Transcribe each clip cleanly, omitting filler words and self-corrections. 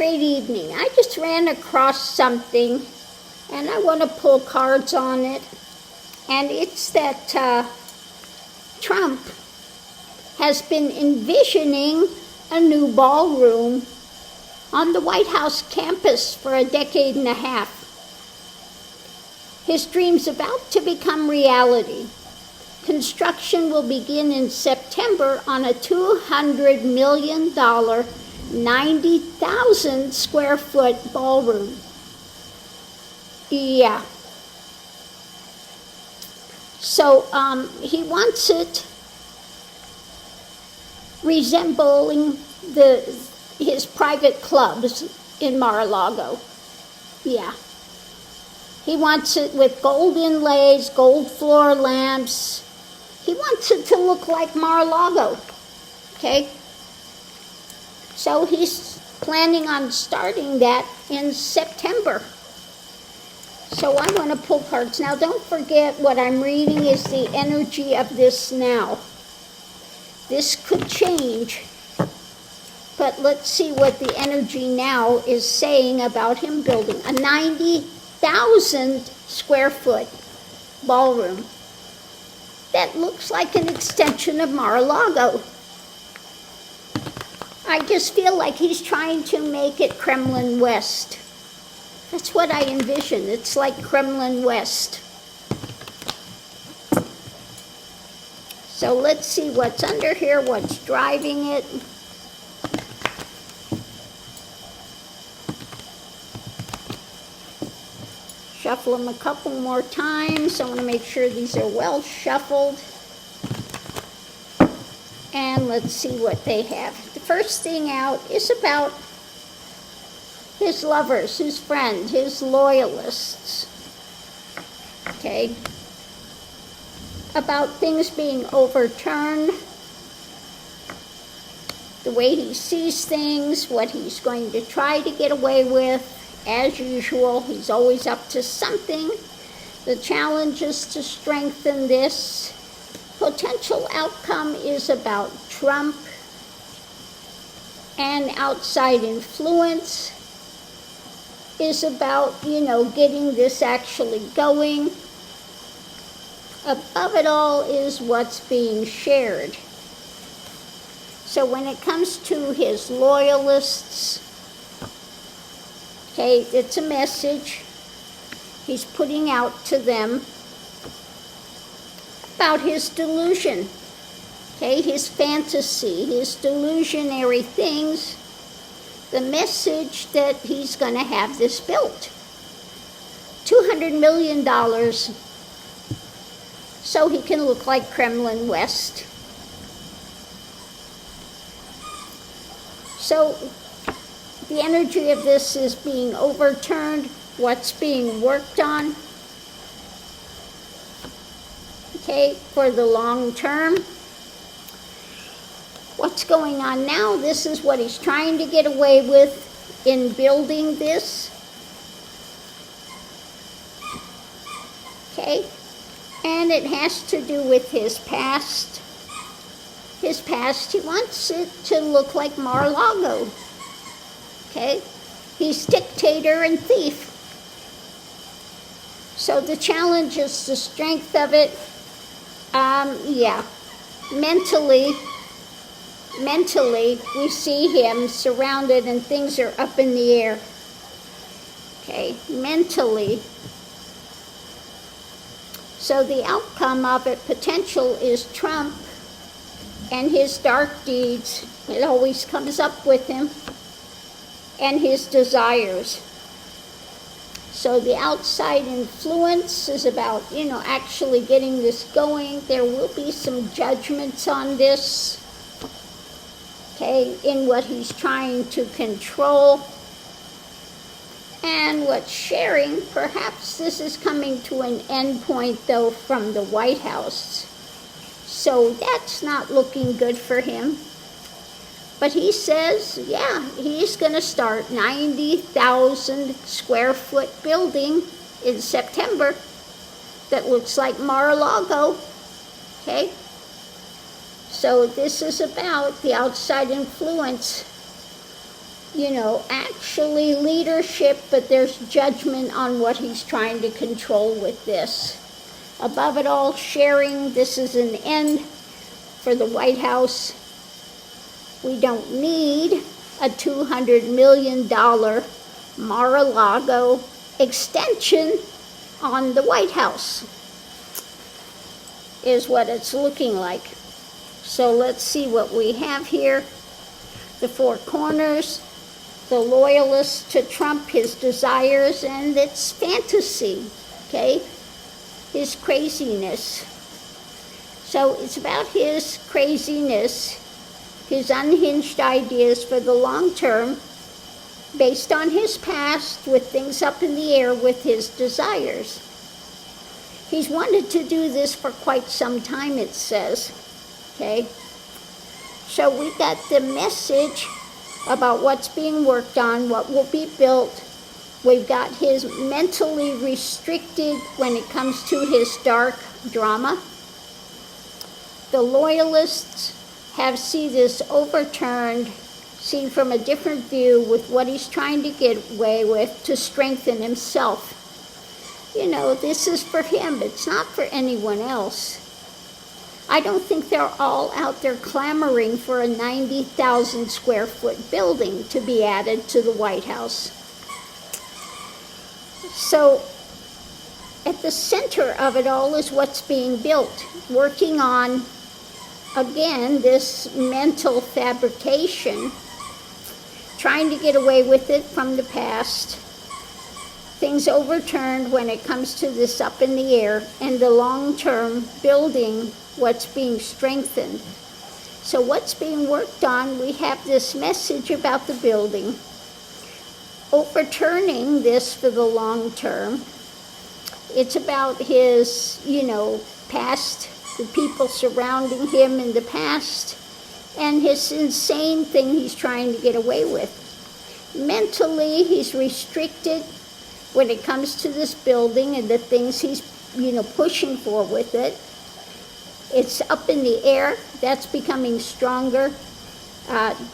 great evening. I just ran across something and I want to pull cards on it. And it's that Trump has been envisioning a new ballroom on the White House campus for a decade and a half. His dream's about to become reality. Construction will begin in September on a $200 million, 90,000 square foot ballroom. Yeah. So he wants it resembling his private clubs in Mar-a-Lago. Yeah. He wants it with gold inlays, gold floor lamps. He wants it to look like Mar-a-Lago. Okay? So he's planning on starting that in September. So I want to pull cards. Now don't forget what I'm reading is the energy of this now. This could change, but let's see what the energy now is saying about him building a 90,000 square foot ballroom. That looks like an extension of Mar-a-Lago. I just feel like he's trying to make it Kremlin West. That's what I envision. It's like Kremlin West. So let's see what's under here, what's driving it. Shuffle them a couple more times. I want to make sure these are well shuffled. And let's see what they have. The first thing out is about his lovers, his friends, his loyalists. Okay? About things being overturned, the way he sees things, what he's going to try to get away with. As usual, he's always up to something. The challenge is to strengthen this. Potential outcome is about Trump and outside influence is about, getting this actually going. Above it all is what's being shared. So when it comes to his loyalists, okay, it's a message he's putting out to them about his delusion, okay, his fantasy, his delusionary things, the message that he's going to have this built. $200 million so he can look like Kremlin West. So the energy of this is being overturned, what's being worked on, okay, for the long term. What's going on now? This is what he's trying to get away with in building this. Okay, and it has to do with his past. His past, he wants it to look like Mar-a-Lago. Okay, he's dictator and thief. So the challenge is the strength of it. Mentally, we see him surrounded and things are up in the air. Okay, mentally. So the outcome of it, potential, is Trump and his dark deeds. It always comes up with him. And his desires. So the outside influence is about, actually getting this going. There will be some judgments on this, okay, in what he's trying to control. And what's sharing, perhaps this is coming to an end point, though, from the White House. So that's not looking good for him. But he says, yeah, he's going to start 90,000 square foot building in September that looks like Mar-a-Lago. Okay? So this is about the outside influence actually leadership, but there's judgment on what he's trying to control with this. Above it all, sharing. This is an end for the White House. We don't need a $200 million Mar-a-Lago extension on the White House, is what it's looking like. So let's see what we have here. The four corners, the loyalist to Trump, his desires, and its fantasy, okay? His craziness. So it's about his craziness, his unhinged ideas for the long term, based on his past, with things up in the air with his desires. He's wanted to do this for quite some time, it says, okay? So we've got the message about what's being worked on, what will be built. We've got his mentally restricted when it comes to his dark drama. The loyalists have seen this overturned, seen from a different view with what he's trying to get away with to strengthen himself. This is for him. It's not for anyone else. I don't think they're all out there clamoring for a 90,000 square foot building to be added to the White House. So at the center of it all is what's being built, working on, again, this mental fabrication, trying to get away with it from the past, things overturned when it comes to this up in the air, and the long-term building, what's being strengthened. So what's being worked on, we have this message about the building, overturning this for the long term. It's about his, past, the people surrounding him in the past, and his insane thing he's trying to get away with. Mentally, he's restricted when it comes to this building and the things he's, pushing for with it. It's up in the air. That's becoming stronger.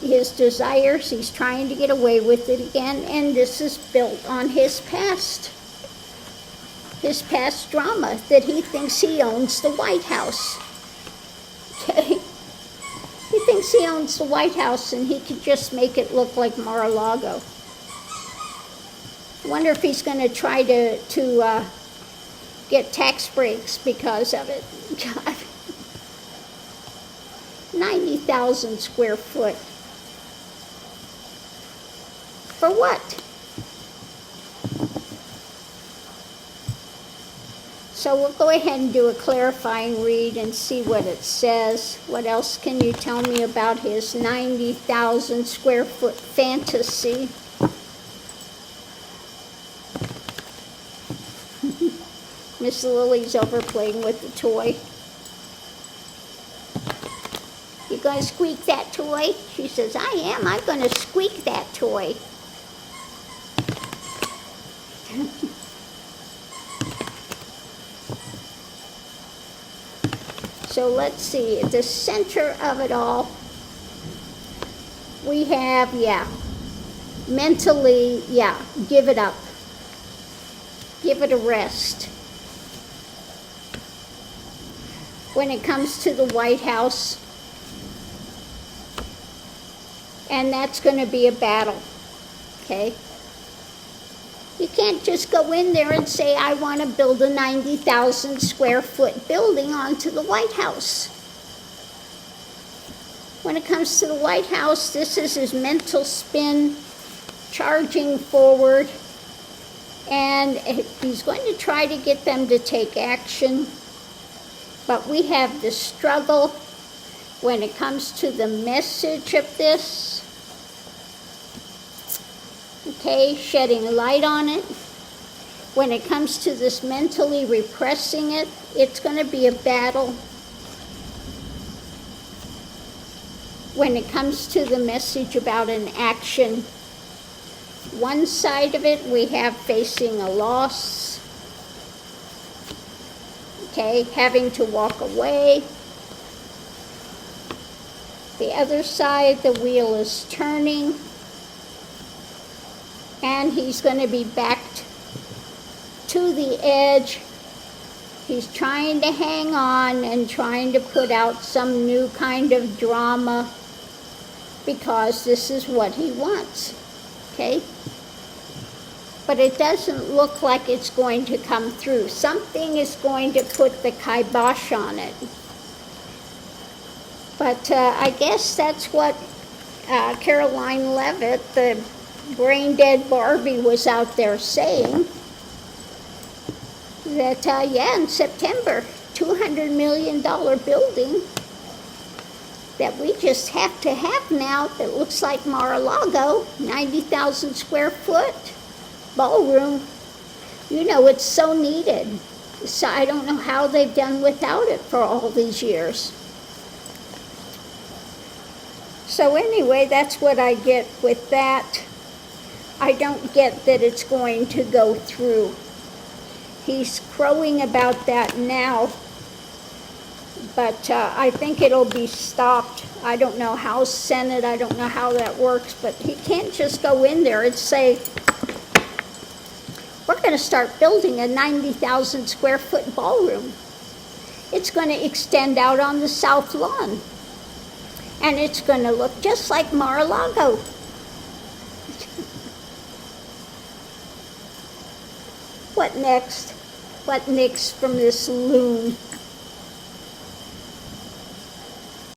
His desires, he's trying to get away with it again, and this is built on his past drama, that he thinks he owns the White House. Okay? He thinks he owns the White House and he could just make it look like Mar-a-Lago. I wonder if he's going to try to get tax breaks because of it. God. 90,000 square foot. For what? So we'll go ahead and do a clarifying read and see what it says. What else can you tell me about his 90,000 square foot fantasy? Miss Lily's over playing with the toy. You gonna squeak that toy? She says, I am. I'm gonna squeak that toy. So let's see, at the center of it all, we have, mentally, give it up. Give it a rest. When it comes to the White House, and that's going to be a battle, okay? You can't just go in there and say, I want to build a 90,000 square foot building onto the White House. When it comes to the White House, this is his mental spin, charging forward, and he's going to try to get them to take action. But we have the struggle when it comes to the message of this. Okay, shedding light on it. When it comes to this mentally repressing it, it's going to be a battle. When it comes to the message about an action, one side of it we have facing a loss, okay, having to walk away. The other side, the wheel is turning. and he's going to be backed to the edge. He's trying to hang on and trying to put out some new kind of drama because this is what he wants, okay? But it doesn't look like it's going to come through. Something is going to put the kibosh on it. But I guess that's what Caroline Levitt, the brain-dead Barbie, was out there saying. That, in September, $200 million building that we just have to have now that looks like Mar-a-Lago, 90,000 square foot ballroom. You know, it's so needed. So I don't know how they've done without it for all these years. So anyway, that's what I get with that. I don't get that it's going to go through. He's crowing about that now, but I think it'll be stopped. I don't know how Senate, I don't know how that works, but he can't just go in there and say, we're going to start building a 90,000 square foot ballroom. It's going to extend out on the south lawn, and it's going to look just like Mar-a-Lago. What next? What next from this loon?